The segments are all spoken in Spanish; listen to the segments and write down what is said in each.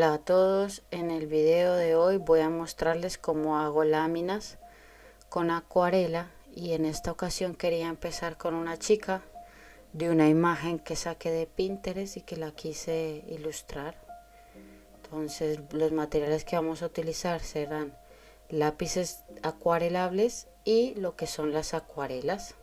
Hola a todos, en el video de hoy voy a mostrarles cómo hago láminas con acuarela y en esta ocasión quería empezar con una chica de una imagen que saqué de Pinterest y que la quise ilustrar. Entonces los materiales que vamos a utilizar serán lápices acuarelables y lo que son las acuarelas.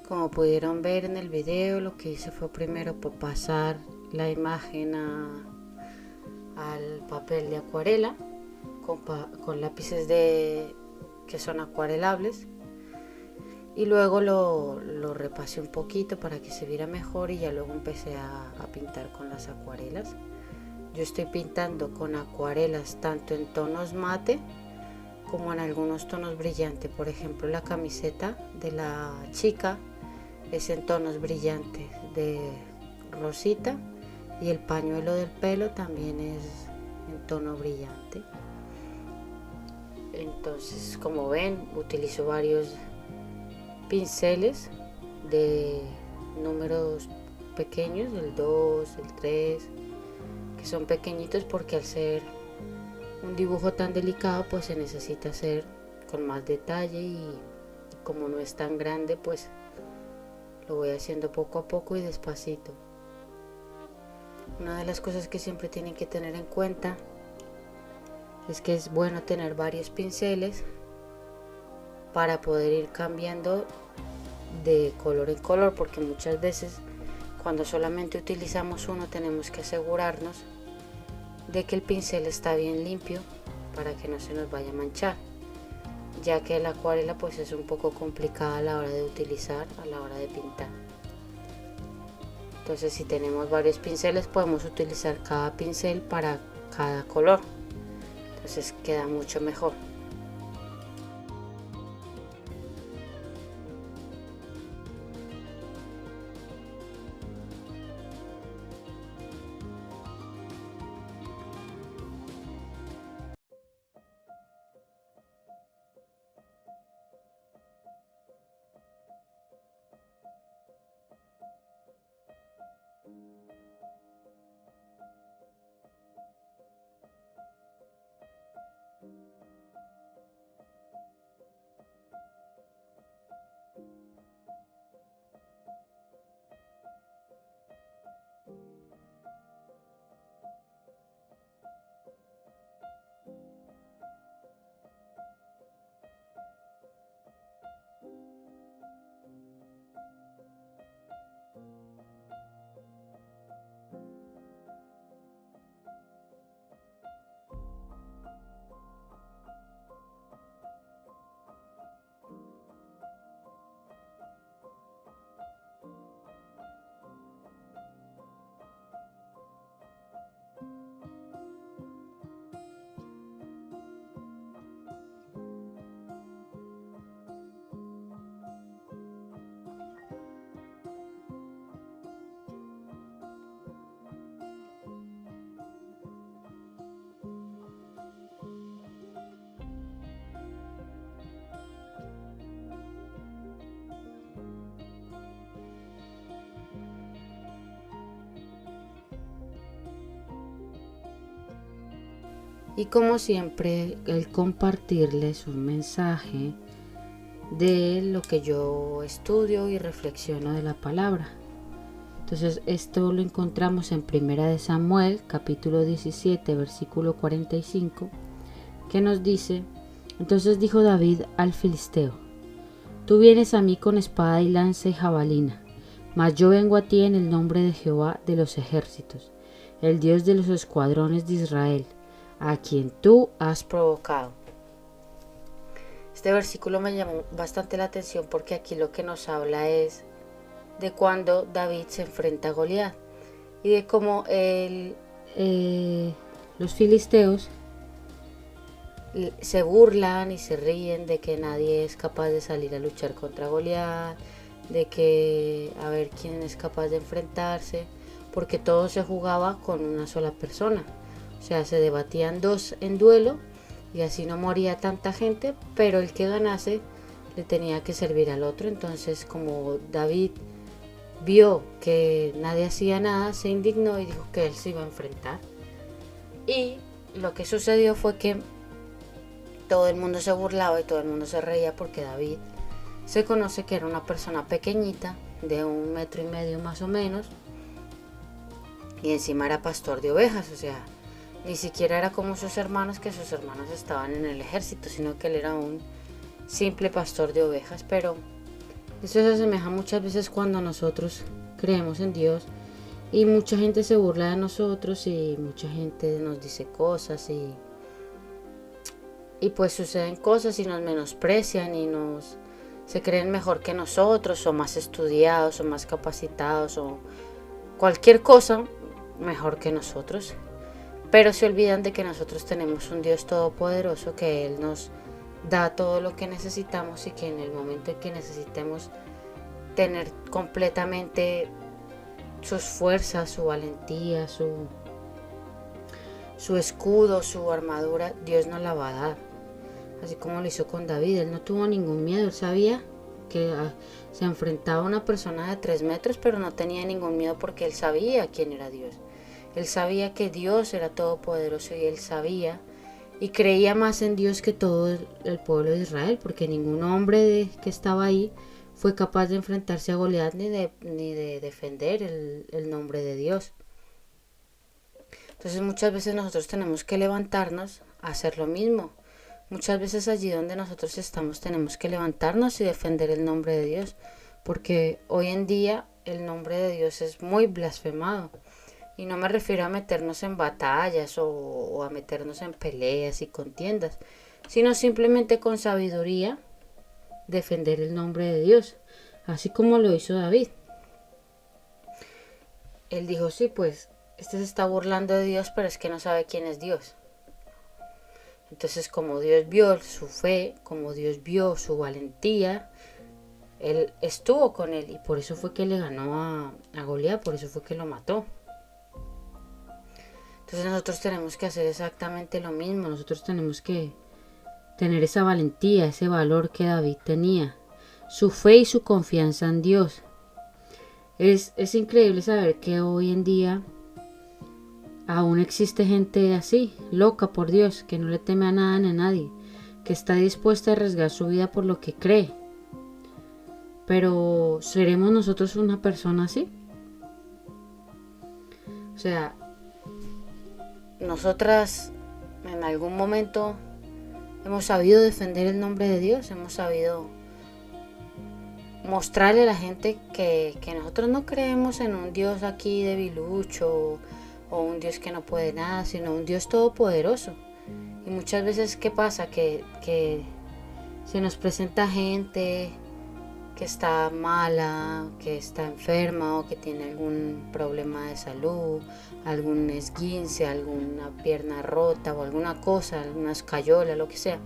Como pudieron ver en el video, lo que hice fue primero pasar la imagen al papel de acuarela con lápices que son acuarelables, y luego lo repasé un poquito para que se viera mejor, y ya luego empecé a pintar con las acuarelas. Yo estoy pintando con acuarelas tanto en tonos mate como en algunos tonos brillantes. Por ejemplo, la camiseta de la chica es en tonos brillantes de rosita, y el pañuelo del pelo también es en tono brillante. Entonces, como ven, utilizo varios pinceles de números pequeños, el 2, el 3, que son pequeñitos porque al ser un dibujo tan delicado pues se necesita hacer con más detalle, y como no es tan grande pues lo voy haciendo poco a poco y despacito. Una de las cosas que siempre tienen que tener en cuenta es que es bueno tener varios pinceles para poder ir cambiando de color en color, porque muchas veces cuando solamente utilizamos uno tenemos que asegurarnos de que el pincel está bien limpio para que no se nos vaya a manchar, ya que la acuarela pues es un poco complicada a la hora de utilizar, a la hora de pintar. Entonces, si tenemos varios pinceles podemos utilizar cada pincel para cada color, entonces queda mucho mejor. Y como siempre, el compartirles un mensaje de lo que yo estudio y reflexiono de la palabra. Entonces esto lo encontramos en Primera de Samuel, capítulo 17, versículo 45, que nos dice: entonces dijo David al filisteo: tú vienes a mí con espada y lanza y jabalina, mas yo vengo a ti en el nombre de Jehová de los ejércitos, el Dios de los escuadrones de Israel, a quien tú has provocado. Este versículo me llamó bastante la atención porque aquí lo que nos habla es de cuando David se enfrenta a Goliat y de cómo los filisteos se burlan y se ríen de que nadie es capaz de salir a luchar contra Goliat, de que a ver quién es capaz de enfrentarse, porque todo se jugaba con una sola persona. O sea, se debatían dos en duelo y así no moría tanta gente, pero el que ganase le tenía que servir al otro. Entonces, como David vio que nadie hacía nada, se indignó y dijo que él se iba a enfrentar. Y lo que sucedió fue que todo el mundo se burlaba y todo el mundo se reía porque David se conoce que era una persona pequeñita, de 1,5 metros más o menos, y encima era pastor de ovejas. O sea, ni siquiera era como sus hermanos, que sus hermanos estaban en el ejército, sino que él era un simple pastor de ovejas. Pero eso se asemeja muchas veces cuando nosotros creemos en Dios y mucha gente se burla de nosotros y mucha gente nos dice cosas y pues suceden cosas y nos menosprecian y se creen mejor que nosotros, o más estudiados o más capacitados o cualquier cosa mejor que nosotros, pero se olvidan de que nosotros tenemos un Dios todopoderoso, que Él nos da todo lo que necesitamos y que en el momento en que necesitemos tener completamente sus fuerzas, su valentía, su escudo, su armadura, Dios nos la va a dar. Así como lo hizo con David, él no tuvo ningún miedo, él sabía que se enfrentaba a una persona de 3 metros, pero no tenía ningún miedo porque él sabía quién era Dios. Él sabía que Dios era todopoderoso y él sabía y creía más en Dios que todo el pueblo de Israel, porque ningún hombre que estaba ahí fue capaz de enfrentarse a Goliat ni de defender el nombre de Dios. Entonces muchas veces nosotros tenemos que levantarnos a hacer lo mismo. Muchas veces allí donde nosotros estamos tenemos que levantarnos y defender el nombre de Dios, porque hoy en día el nombre de Dios es muy blasfemado. Y no me refiero a meternos en batallas o a meternos en peleas y contiendas, sino simplemente con sabiduría defender el nombre de Dios, así como lo hizo David. Él dijo, sí, pues este se está burlando de Dios, pero es que no sabe quién es Dios. Entonces, como Dios vio su fe, como Dios vio su valentía, Él estuvo con él y por eso fue que le ganó a Goliat, por eso fue que lo mató. Entonces nosotros tenemos que hacer exactamente lo mismo, nosotros tenemos que tener esa valentía, ese valor que David tenía, su fe y su confianza en Dios. Es increíble saber que hoy en día aún existe gente así, loca por Dios, que no le teme a nada ni a nadie, que está dispuesta a arriesgar su vida por lo que cree. Pero ¿seremos nosotros una persona así? O sea, nosotras en algún momento hemos sabido defender el nombre de Dios, hemos sabido mostrarle a la gente que nosotros no creemos en un Dios aquí debilucho o un Dios que no puede nada, sino un Dios todopoderoso. Y muchas veces, ¿qué pasa? Que se nos presenta gente que está mala, que está enferma o que tiene algún problema de salud, algún esguince, alguna pierna rota o alguna cosa, alguna escayola, lo que sea.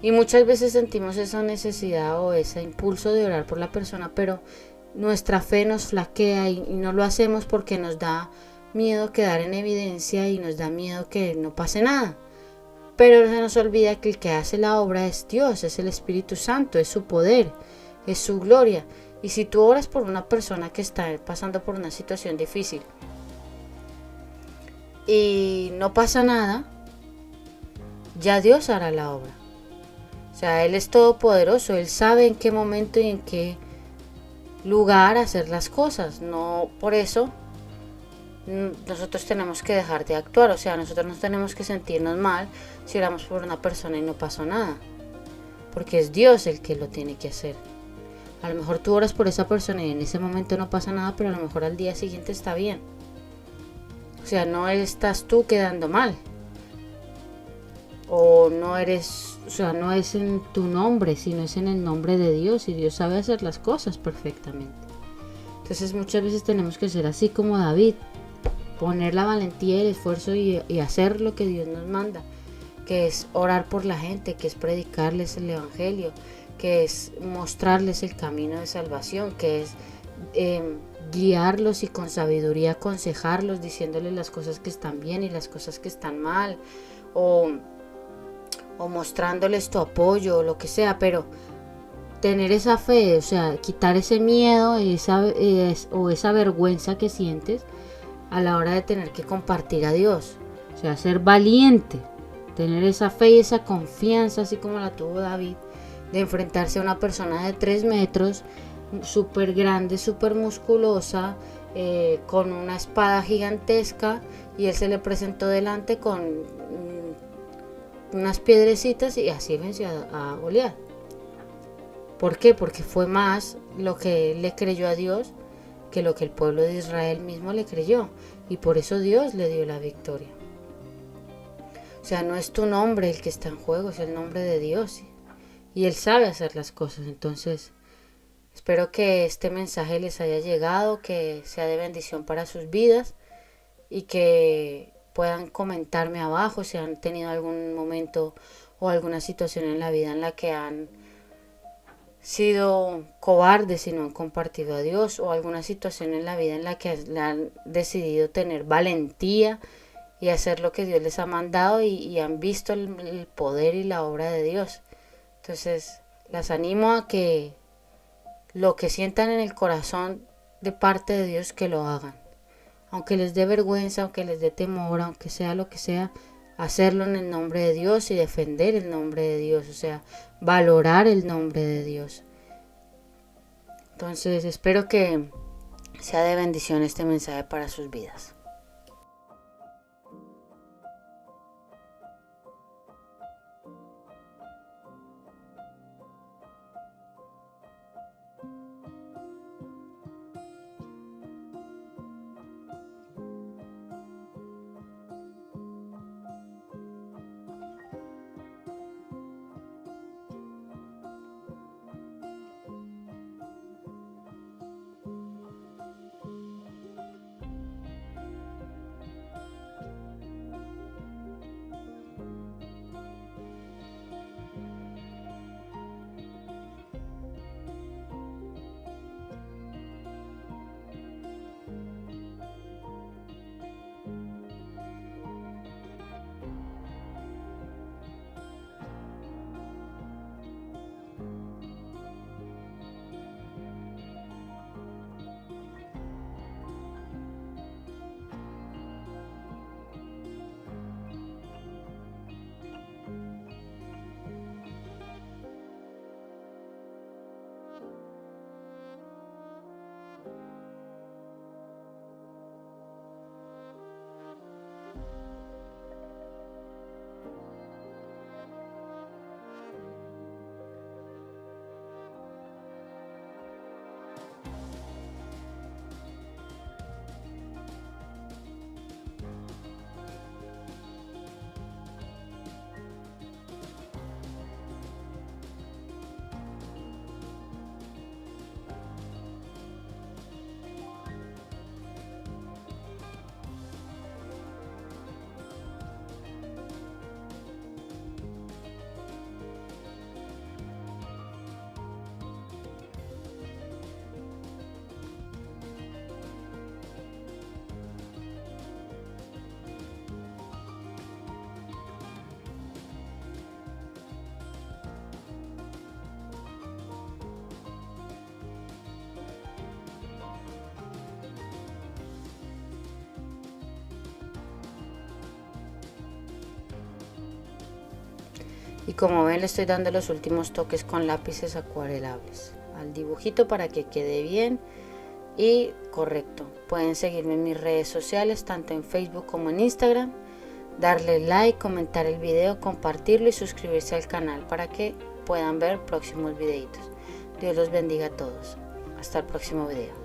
Y muchas veces sentimos esa necesidad o ese impulso de orar por la persona, pero nuestra fe nos flaquea y no lo hacemos porque nos da miedo quedar en evidencia y nos da miedo que no pase nada. Pero se nos olvida que el que hace la obra es Dios, es el Espíritu Santo, es su poder, es su gloria. Y si tú oras por una persona que está pasando por una situación difícil y no pasa nada, ya Dios hará la obra. O sea, Él es todopoderoso, Él sabe en qué momento y en qué lugar hacer las cosas. No por eso nosotros tenemos que dejar de actuar. O sea, nosotros no tenemos que sentirnos mal si oramos por una persona y no pasó nada, porque es Dios el que lo tiene que hacer. A lo mejor tú oras por esa persona y en ese momento no pasa nada, pero a lo mejor al día siguiente está bien. O sea, no estás tú quedando mal. O no eres, o sea, no es en tu nombre, sino es en el nombre de Dios, y Dios sabe hacer las cosas perfectamente. Entonces muchas veces tenemos que ser así como David, poner la valentía y el esfuerzo y hacer lo que Dios nos manda. que es orar por la gente, que es predicarles el evangelio, que es mostrarles el camino de salvación, que es guiarlos y con sabiduría aconsejarlos, diciéndoles las cosas que están bien y las cosas que están mal, o mostrándoles tu apoyo o lo que sea, pero tener esa fe, o sea, quitar ese miedo o esa vergüenza que sientes a la hora de tener que compartir a Dios. O sea, ser valiente, tener esa fe y esa confianza, así como la tuvo David, de enfrentarse a una persona de 3 metros, súper grande, súper musculosa, con una espada gigantesca, y él se le presentó delante con unas piedrecitas y así venció a Goliat. ¿Por qué? Porque fue más lo que él le creyó a Dios que lo que el pueblo de Israel mismo le creyó, y por eso Dios le dio la victoria. O sea, no es tu nombre el que está en juego, es el nombre de Dios, y Él sabe hacer las cosas. Entonces, espero que este mensaje les haya llegado, que sea de bendición para sus vidas, y que puedan comentarme abajo si han tenido algún momento o alguna situación en la vida en la que han sido cobardes y no han compartido a Dios, o alguna situación en la vida en la que han decidido tener valentía y hacer lo que Dios les ha mandado, y han visto el poder y la obra de Dios. Entonces, las animo a que lo que sientan en el corazón de parte de Dios, que lo hagan. Aunque les dé vergüenza, aunque les dé temor, aunque sea lo que sea, hacerlo en el nombre de Dios y defender el nombre de Dios, o sea, valorar el nombre de Dios. Entonces, espero que sea de bendición este mensaje para sus vidas. Y como ven, le estoy dando los últimos toques con lápices acuarelables al dibujito para que quede bien y correcto. Pueden seguirme en mis redes sociales, tanto en Facebook como en Instagram, darle like, comentar el video, compartirlo y suscribirse al canal para que puedan ver próximos videitos. Dios los bendiga a todos. Hasta el próximo video.